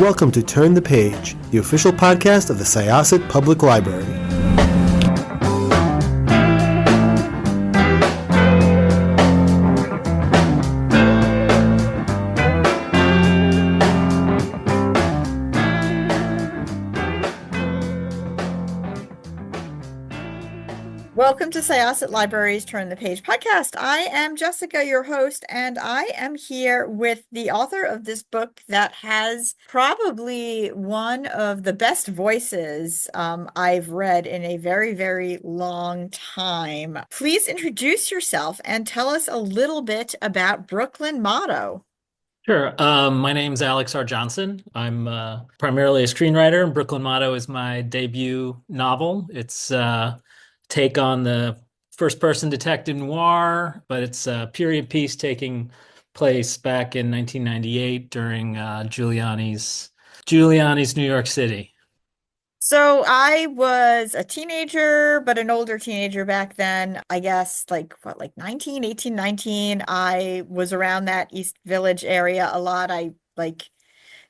welcome to Turn the Page, the official podcast of the Syosset Public Library. Welcome to Syosset Library's Turn the Page podcast. I am Jessica, your host, and I am here with the author of this book that has probably one of the best voices I've read in a very, very long time. Please introduce yourself and tell us a little bit about Brooklyn Motto. Sure. My name's Alex R. Johnson. I'm primarily a screenwriter, and Brooklyn Motto is my debut novel. It's take on the first-person detective noir, but it's a period piece taking place back in 1998 during Giuliani's New York City. So I was a teenager, but an older teenager back then. I guess like 19, 18, 19. I was around that East Village area a lot.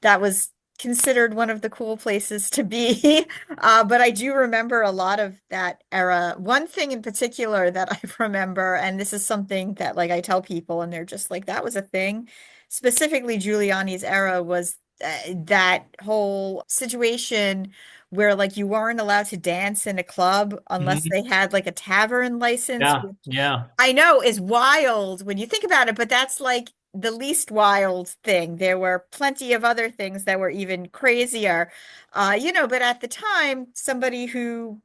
That was considered one of the cool places to be. But I do remember a lot of that era. One thing in particular that I remember, and this is something that I tell people and they're just like, that was a thing. Specifically, Giuliani's era was that whole situation where you weren't allowed to dance in a club unless Mhm. they had a tavern license, Yeah, which yeah. I know is wild when you think about it, but that's the least wild thing. There were plenty of other things that were even crazier. But at the time, somebody who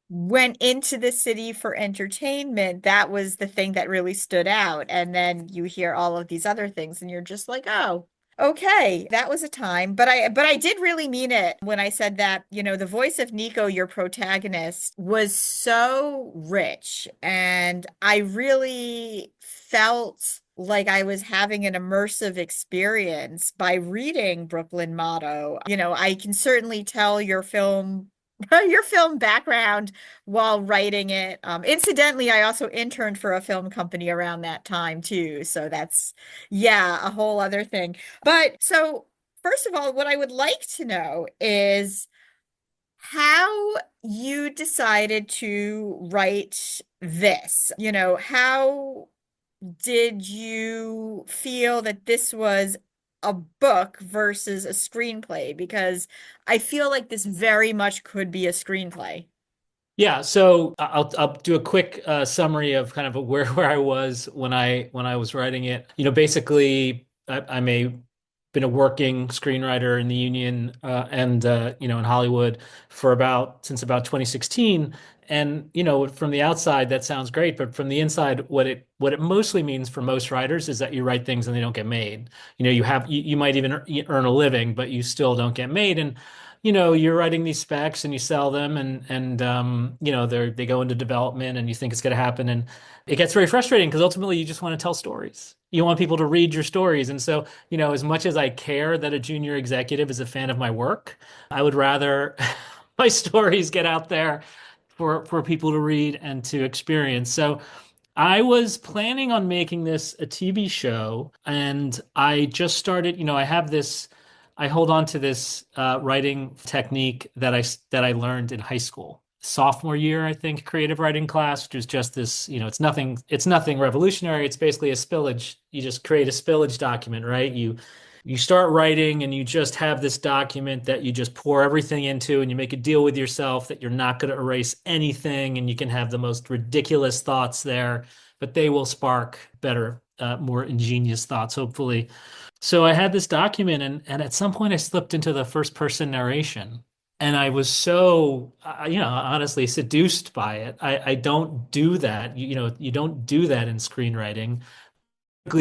went into the city for entertainment, that was the thing that really stood out. And then you hear all of these other things and you're just like, oh, okay, that was a time. But I did really mean it when I said that, the voice of Nico, your protagonist, was so rich. And I really felt like I was having an immersive experience by reading Brooklyn Motto. I can certainly tell your film your film background while writing it. Incidentally, I also interned for a film company around that time too. So that's, yeah, a whole other thing. But so, first of all, what I would like to know is how you decided to write this. How did you feel that this was a book versus a screenplay? Because I feel like this very much could be a screenplay. Yeah, so I'll do a quick summary of kind of where I was when I was writing it. Basically, I'm been a working screenwriter in the union and in Hollywood for since about 2016. And from the outside that sounds great, but from the inside, what it mostly means for most writers is that you write things and they don't get made. You might even earn a living, but you still don't get made. And you're writing these specs and you sell them and they go into development and you think it's going to happen and it gets very frustrating because ultimately you just want to tell stories. You want people to read your stories. And so, as much as I care that a junior executive is a fan of my work, I would rather my stories get out there for people to read and to experience. So I was planning on making this a TV show, and I just started, I hold on to this writing technique that I learned in high school. Sophomore year, I think, creative writing class, which is just this, it's nothing revolutionary. It's basically a spillage. You just create a spillage document, right? You start writing and you just have this document that you just pour everything into and you make a deal with yourself that you're not going to erase anything and you can have the most ridiculous thoughts there, but they will spark better, more ingenious thoughts, hopefully. So I had this document and at some point I slipped into the first person narration. And I was so, honestly seduced by it. I don't do that. You don't do that in screenwriting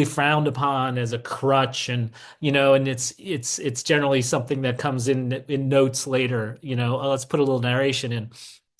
frowned upon as a crutch and it's generally something that comes in notes later, oh, let's put a little narration in.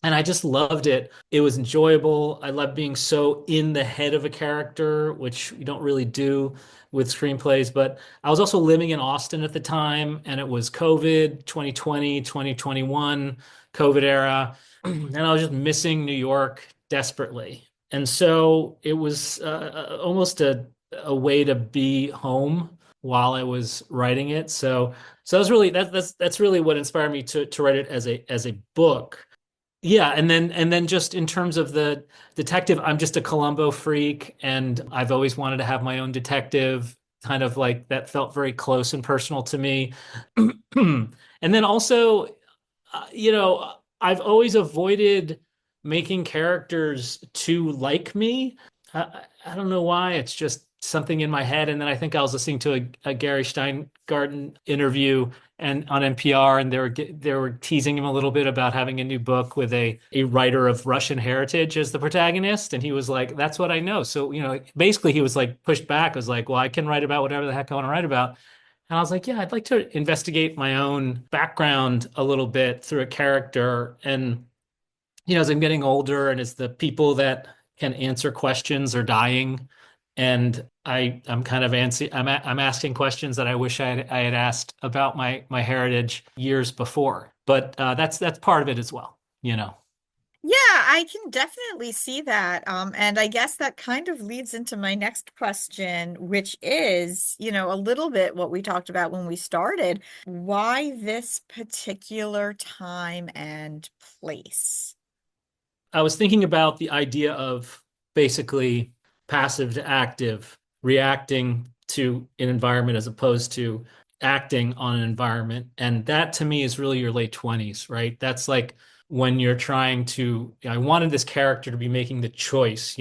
And I just loved it. It was enjoyable. I love being so in the head of a character, which you don't really do with screenplays. But I was also living in Austin at the time, and it was COVID, 2020, 2021, COVID era. And I was just missing New York desperately. And so it was almost a way to be home. while I was writing it. So that's really what inspired me to write it as a book. Yeah, and then just in terms of the detective, I'm just a Columbo freak, and I've always wanted to have my own detective, kind of like that felt very close and personal to me. And then also, I've always avoided making characters too like me. I don't know why. It's just something in my head. And then I think I was listening to a Gary Steingarten interview and on NPR, and they were teasing him a little bit about having a new book with a writer of Russian heritage as the protagonist, and he was like, "That's what I know." So basically, he was like pushed back. I was like, "Well, I can write about whatever the heck I want to write about." And I was like, yeah, I'd like to investigate my own background a little bit through a character. And, as I'm getting older and as the people that can answer questions are dying, and I'm kind of I'm asking questions that I wish I had asked about my heritage years before. But that's part of it as well. Yeah, I can definitely see that. And I guess that kind of leads into my next question, which is, a little bit what we talked about when we started. Why this particular time and place? I was thinking about the idea of basically passive to active, reacting to an environment as opposed to acting on an environment. And that to me is really your late 20s, right? That's like when you're trying to, I wanted this character to be making the choice,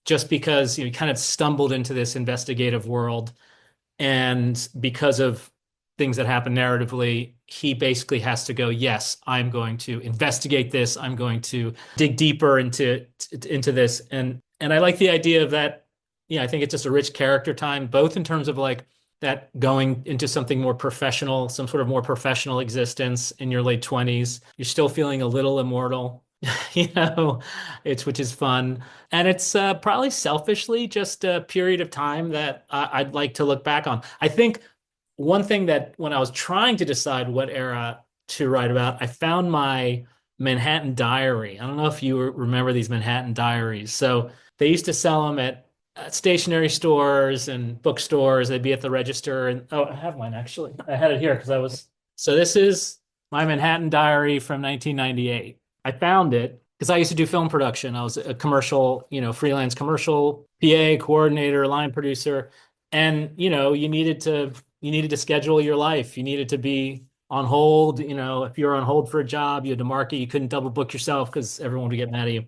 just because you kind of stumbled into this investigative world and because of things that happen narratively, he basically has to go, yes, I'm going to investigate this. I'm going to dig deeper into this. And I like the idea of that. Yeah, I think it's just a rich character time, both in terms of like that going into something more professional, some sort of more professional existence in your late 20s. You're still feeling a little immortal, you know, which is fun. And it's probably selfishly just a period of time that I'd like to look back on. I think one thing that when I was trying to decide what era to write about, I found my Manhattan Diary. I don't know if you remember these Manhattan Diaries. So they used to sell them at stationery stores and bookstores. They'd be at the register. And oh, I have mine actually. I had it here because I was. So this is my Manhattan Diary from 1998. I found it because I used to do film production. I was a commercial, freelance commercial PA coordinator, line producer, and you needed to schedule your life. You needed to be on hold. If you were on hold for a job, you had to mark it. You couldn't double book yourself because everyone would get mad at you.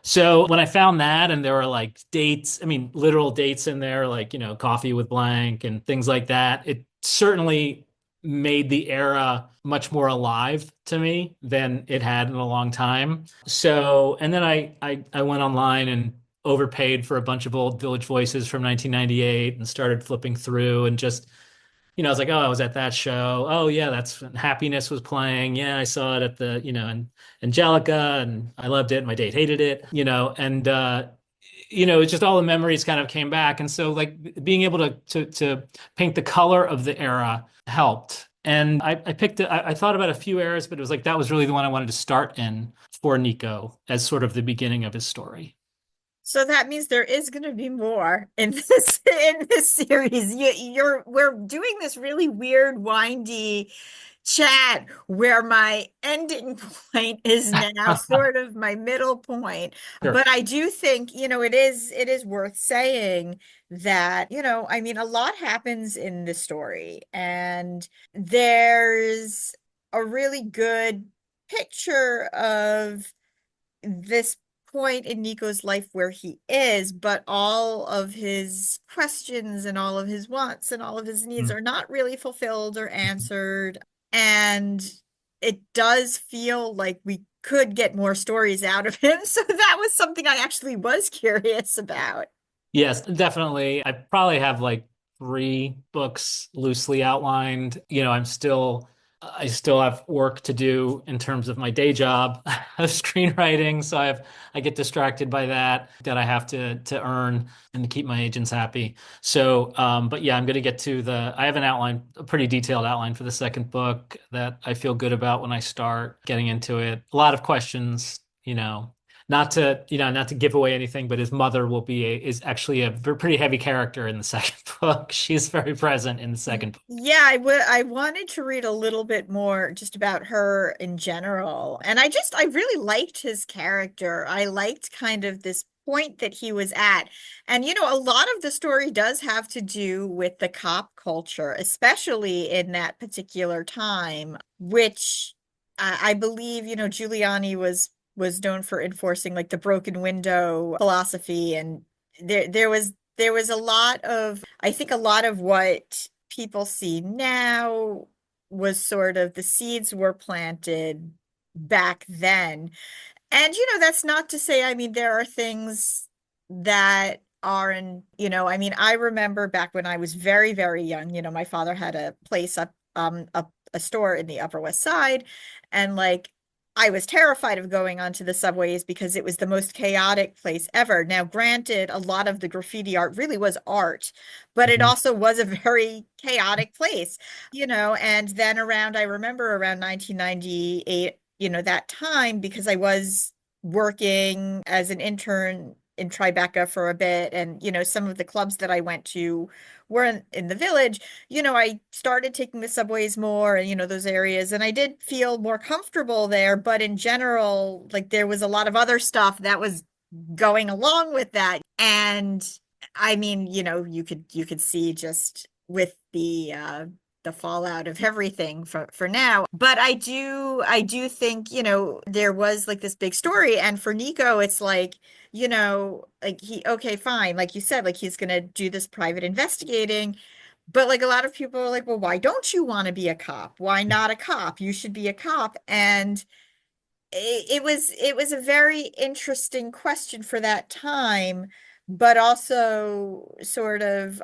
So when I found that, and there were like dates, I mean, literal dates in there, like, coffee with blank and things like that, it certainly made the era much more alive to me than it had in a long time. So, and then I went online and overpaid for a bunch of old Village Voices from 1998 and started flipping through and just I was like, oh, I was at that show. Oh, yeah, that's when Happiness was playing. Yeah, I saw it at and Angelica, and I loved it. My date hated it. And it's just all the memories kind of came back. And so like being able to paint the color of the era helped. And I picked it, I thought about a few eras, but it was like that was really the one I wanted to start in for Nico as sort of the beginning of his story. So that means there is going to be more in this series. We're doing this really weird, windy chat where my ending point is now sort of my middle point. Sure. But I do think, it is worth saying that, I mean, a lot happens in this story, and there's a really good picture of this point in Nico's life where he is, but all of his questions and all of his wants and all of his needs Mm. are not really fulfilled or answered. And it does feel like we could get more stories out of him. So that was something I actually was curious about. Yes, definitely. I probably have like three books loosely outlined. I still have work to do in terms of my day job of screenwriting. So I get distracted by that I have to earn and to keep my agents happy. So, but yeah, I'm going to get to I have an outline, a pretty detailed outline for the second book that I feel good about when I start getting into it. A lot of questions, not to give away anything, but his mother is actually a pretty heavy character in the second book. She's very present in the second book. Yeah, I wanted to read a little bit more just about her in general. And I really liked his character. I liked kind of this point that he was at. And a lot of the story does have to do with the cop culture, especially in that particular time, which I believe, Giuliani was known for enforcing like the broken window philosophy, and there was a lot of, I think a lot of what people see now was sort of the seeds were planted back then. And that's not to say, I mean, there are things that are in, I mean, I remember back when I was very, very young, my father had a place up a store in the Upper West Side, and like I was terrified of going onto the subways because it was the most chaotic place ever. Now, granted, a lot of the graffiti art really was art, but it Mhm. also was a very chaotic place, and then I remember around 1998, that time, because I was working as an intern in Tribeca for a bit, and some of the clubs that I went to were in the village. I started taking the subways more, and those areas, and I did feel more comfortable there, but in general, like there was a lot of other stuff that was going along with that. And I mean, you could see just with the fallout of everything for now. But I do think, there was like this big story. And for Nico, it's like, like okay, fine. Like you said, like he's gonna do this private investigating. But like a lot of people are like, well, why don't you want to be a cop? Why not a cop? You should be a cop. And it was a very interesting question for that time, but also sort of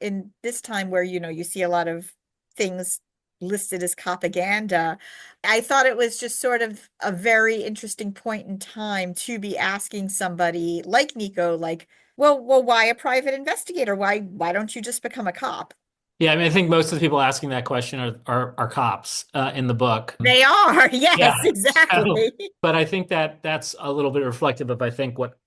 in this time where you see a lot of things listed as propaganda. I thought it was just sort of a very interesting point in time to be asking somebody like Nico, like, well, why a private investigator? Why don't you just become a cop? Yeah, I mean, I think most of the people asking that question are cops in the book. They are, Yeah. yes, So, exactly. but I think that that's a little bit reflective of, I think, what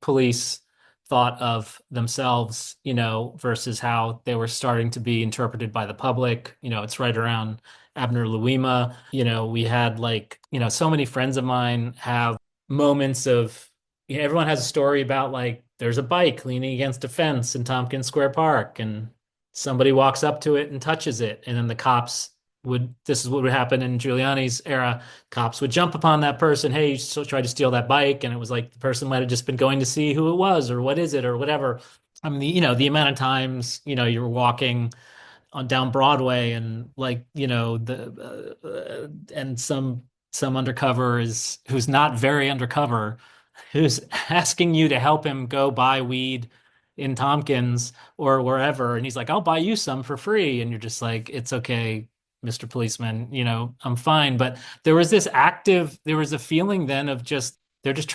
police thought of themselves, versus how they were starting to be interpreted by the public. It's right around Abner Louima. We had like, so many friends of mine have moments of, everyone has a story about like there's a bike leaning against a fence in Tompkins Square Park, and somebody walks up to it and touches it, and then the cops this is what would happen in Giuliani's era. Cops would jump upon that person. Hey, you tried to steal that bike. And it was like the person might have just been going to see who it was or what is it or whatever. I mean, the amount of times, you're walking on down Broadway and like, and some undercover who's not very undercover, who's asking you to help him go buy weed in Tompkins or wherever. And he's like, I'll buy you some for free. And you're just like, it's okay, Mr. Policeman, I'm fine. But there was a feeling then of just, they were just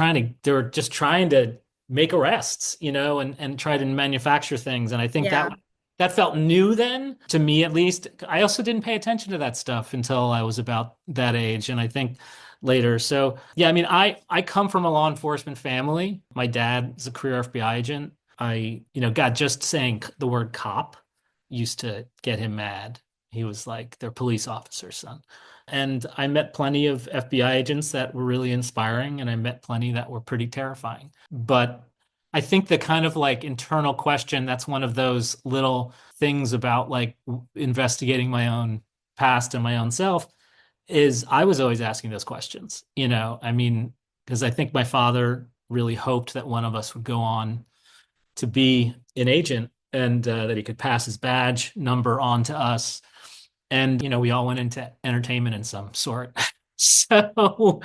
trying to make arrests, and try to manufacture things. And I think Yeah. that felt new then, to me at least. I also didn't pay attention to that stuff until I was about that age. And I think later. So yeah, I mean, I come from a law enforcement family. My dad is a career FBI agent. God, just saying the word cop used to get him mad. He was like, they're police officers, son. And I met plenty of FBI agents that were really inspiring, and I met plenty that were pretty terrifying. But I think the kind of like internal question, that's one of those little things about like investigating my own past and my own self, is I was always asking those questions, I mean, because I think my father really hoped that one of us would go on to be an agent, and that he could pass his badge number on to us. And, we all went into entertainment in some sort. So,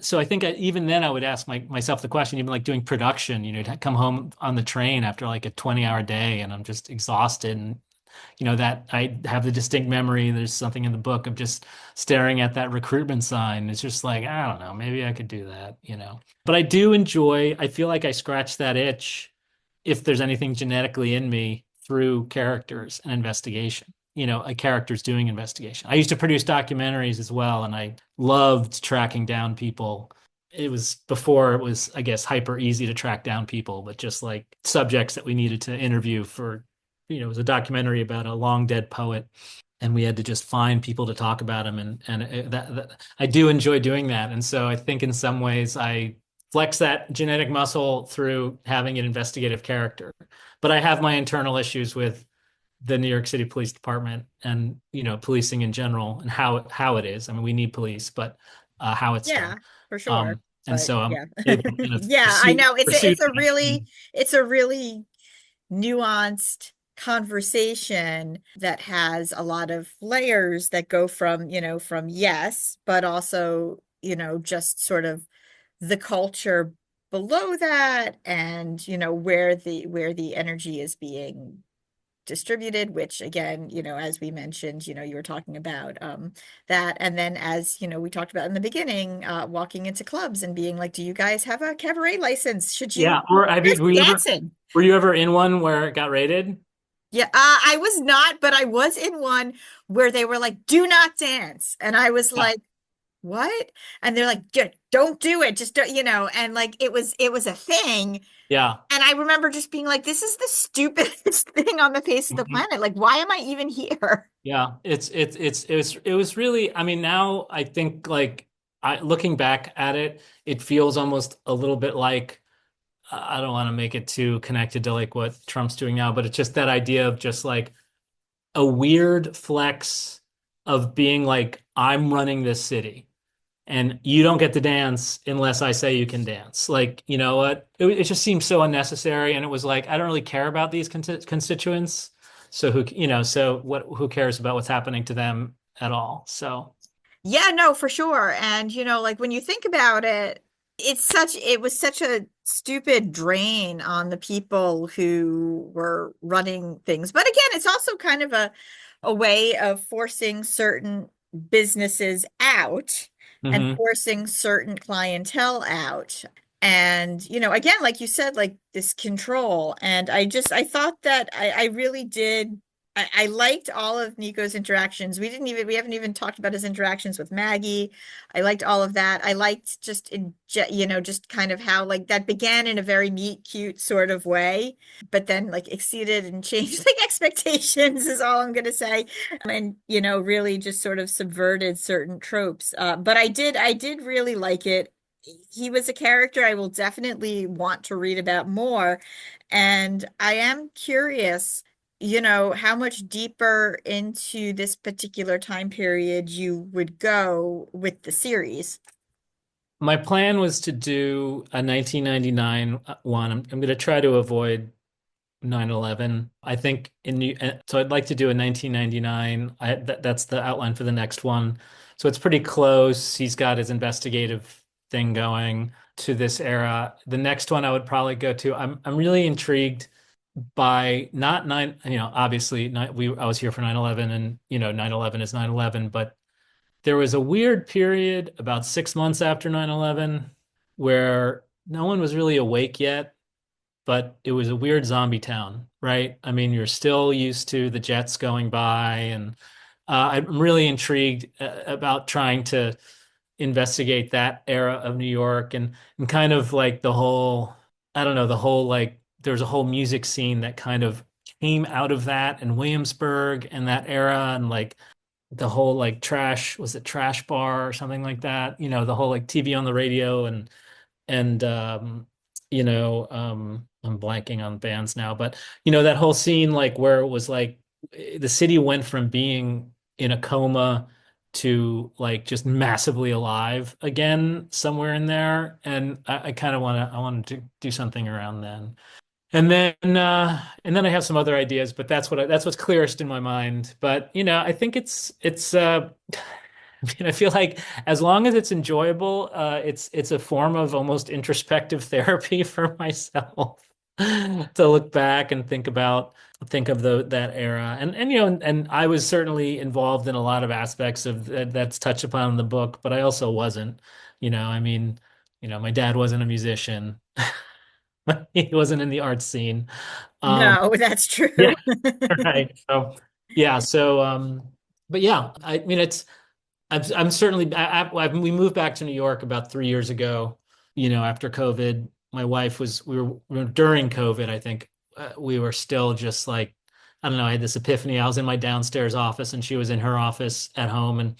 so I think even then I would ask myself the question, even like doing production, to come home on the train after like a 20-hour day and I'm just exhausted. And, that I have the distinct memory. There's something in the book of just staring at that recruitment sign. It's just like, I don't know, maybe I could do that. But I feel like I scratched that itch if there's anything genetically in me through characters and investigation, a character's doing investigation. I used to produce documentaries as well, and I loved tracking down people it was before it was, I guess, hyper easy to track down people, but just like subjects that we needed to interview for, it was a documentary about a long dead poet, and we had to just find people to talk about him, and that I do enjoy doing that, and so I think in some ways I flex that genetic muscle through having an investigative character, but I have my internal issues with the New York City Police Department and policing in general and how it is. I mean, we need police, but how it's done. Yeah, for sure. And But so I'm yeah. able to kind of Yeah, I pursue know. pursue It's a really nuanced conversation that has a lot of layers that go from, from yes, but also, just sort of the culture below that and, where the energy is being distributed, which again, as we mentioned, you were talking about that. And then as, we talked about in the beginning, walking into clubs and being like, do you guys have a cabaret license? Should you Yeah. Or have you just dancing? were you ever in one where it got raided? Yeah, I was not, but I was in one where they were like, do not dance. And I was Yeah. like, what? And they're like, Don't do it. Just don't, and like it was a thing. Yeah. And I remember just being like, this is the stupidest thing on the face of the Mhm. planet. Like, why am I even here? Yeah. It was really, I mean, now I think like looking back at it, it feels almost a little bit like I don't want to make it too connected to like what Trump's doing now, but it's just that idea of just like a weird flex of being like, I'm running this city and you don't get to dance unless I say you can dance. Like, you know what? It just seems so unnecessary. And it was like, I don't really care about these constituents. So who cares about what's happening to them at all? So, Yeah, no, for sure. And like when you think about it, it was such a stupid drain on the people who were running things. But again, it's also kind of a way of forcing certain businesses out and mhm. forcing certain clientele out. And, again, like you said, like this control. And I thought that I really did. I liked all of Nico's interactions. We haven't even talked about his interactions with Maggie. I liked all of that. I liked just kind of how like that began in a very meet cute sort of way, but then like exceeded and changed like expectations is all I'm gonna say. And, really just sort of subverted certain tropes. But I did really like it. He was a character I will definitely want to read about more. And I am curious how much deeper into this particular time period you would go with the series. My plan was to do a 1999 one. I'm going to try to avoid 9/11. I think so I'd like to do a 1999. That's the outline for the next one. So it's pretty close. He's got his investigative thing going to this era. The next one I would probably go to. I'm really intrigued by not nine, obviously I was here for 9/11 and 9/11 is 9/11, but there was a weird period about 6 months after 9/11 where no one was really awake yet, but it was a weird zombie town, right? I mean, you're still used to the jets going by, and I'm really intrigued about trying to investigate that era of New York and kind of like the whole, I don't know, the whole like there's a whole music scene that kind of came out of that in Williamsburg and that era and like the whole like was it Trash Bar or something like that? The whole like TV on the radio and I'm blanking on bands now, but that whole scene like where it was like the city went from being in a coma to like just massively alive again somewhere in there. And I kind of I wanted to do something around then. And then I have some other ideas, but that's what's clearest in my mind. But I think it's I feel like as long as it's enjoyable, it's a form of almost introspective therapy for myself to look back and think of that era. And I was certainly involved in a lot of aspects of that's touched upon in the book, but I also wasn't. I mean, my dad wasn't a musician. He wasn't in the art scene. Um, No, that's true. yeah, right. So yeah, but I mean, I'm certainly we moved back to New York about 3 years ago, after COVID, my wife we were during COVID, I think we were still just like, I don't know, I had this epiphany. I was in my downstairs office and she was in her office at home, and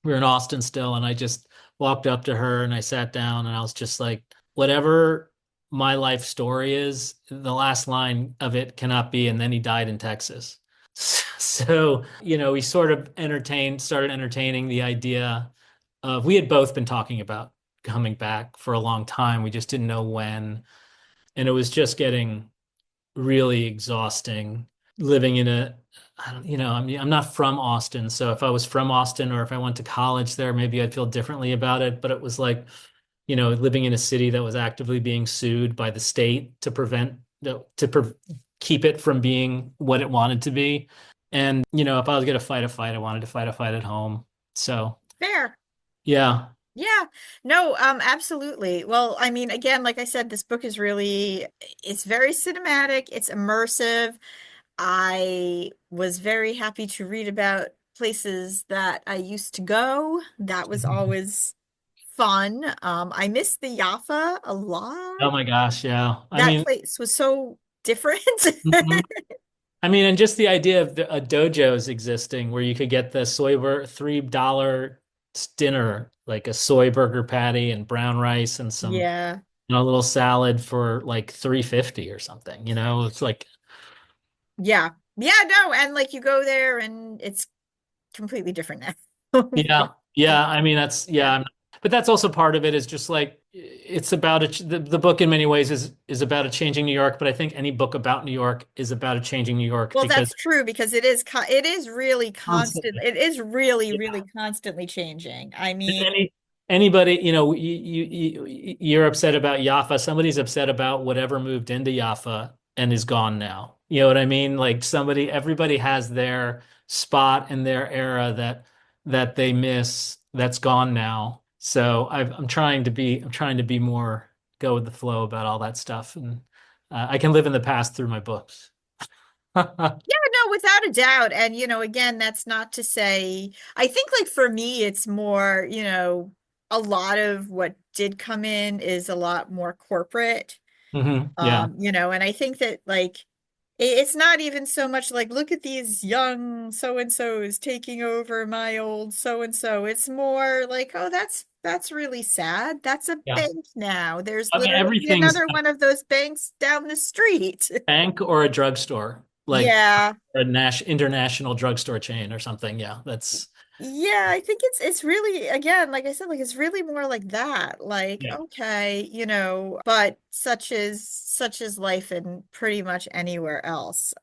we were in Austin still. And I just walked up to her and I sat down and I was just like, whatever my life story is, the last line of it cannot be, and then he died in Texas. So, we sort of started entertaining the idea of, we had both been talking about coming back for a long time. We just didn't know when. And it was just getting really exhausting living in I don't, I'm not from Austin. So if I was from Austin or if I went to college there, maybe I'd feel differently about it. But it was like, living in a city that was actively being sued by the state to keep it from being what it wanted to be. And, if I was going to fight a fight, I wanted to fight a fight at home. So, Fair. yeah. Yeah, no, absolutely. Well, I mean, again, like I said, this book is it's very cinematic, it's immersive. I was very happy to read about places that I used to go. That was always fun. I miss the Jaffa a lot. Oh my gosh, yeah. I That mean, place was so different. mhm. I mean, and just the idea of a dojos existing where you could get the $3 dinner, like a soy burger patty and brown rice and some, Yeah. a little salad for like 350 or something. It's like, Yeah. Yeah, no, and like you go there and it's completely different now. yeah, And yeah. I mean, that's, yeah. yeah. But that's also part of it, is just like, it's about the book in many ways is about a changing New York. But I think any book about New York is about a changing New York, Well, because that's true because it is really constant. constantly, It is really, yeah. really constantly changing. I If mean, anybody, you're upset about Jaffa. Somebody's upset about whatever moved into Jaffa and is gone now. You know what I mean? Like, everybody has their spot in their era that they miss, that's gone now. So I'm trying to be more go with the flow about all that stuff, and I can live in the past through my books. yeah, no, without a doubt. And, again, that's not to say, I think like for me, it's more, a lot of what did come in is a lot more corporate. Yeah. And I think that like it's not even so much like look at these young so and so's taking over my old so and so. It's more like, oh, that's really sad. That's a Yeah. bank now. There's I mean, literally everything's another one of those banks down the street. bank or a drugstore, like Yeah. a international drugstore chain or something. Yeah, that's Yeah, I think it's really, again, like I said, like it's really more like that. Like, yeah. okay, but such is life in pretty much anywhere else.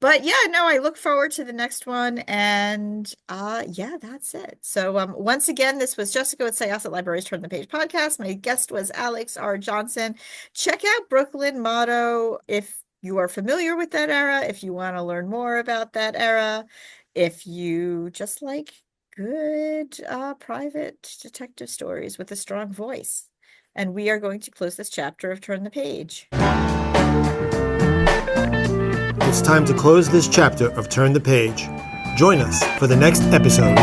But yeah, no, I look forward to the next one, and yeah, that's it. So once again, this was Jessica with Syosset Libraries Turn the Page podcast. My guest was Alex R. Johnson. Check out Brooklyn Motto if you are familiar with that era, if you want to learn more about that era. If you just like good private detective stories with a strong voice. And we are going to close this chapter of Turn the Page. It's time to close this chapter of Turn the Page. Join us for the next episode.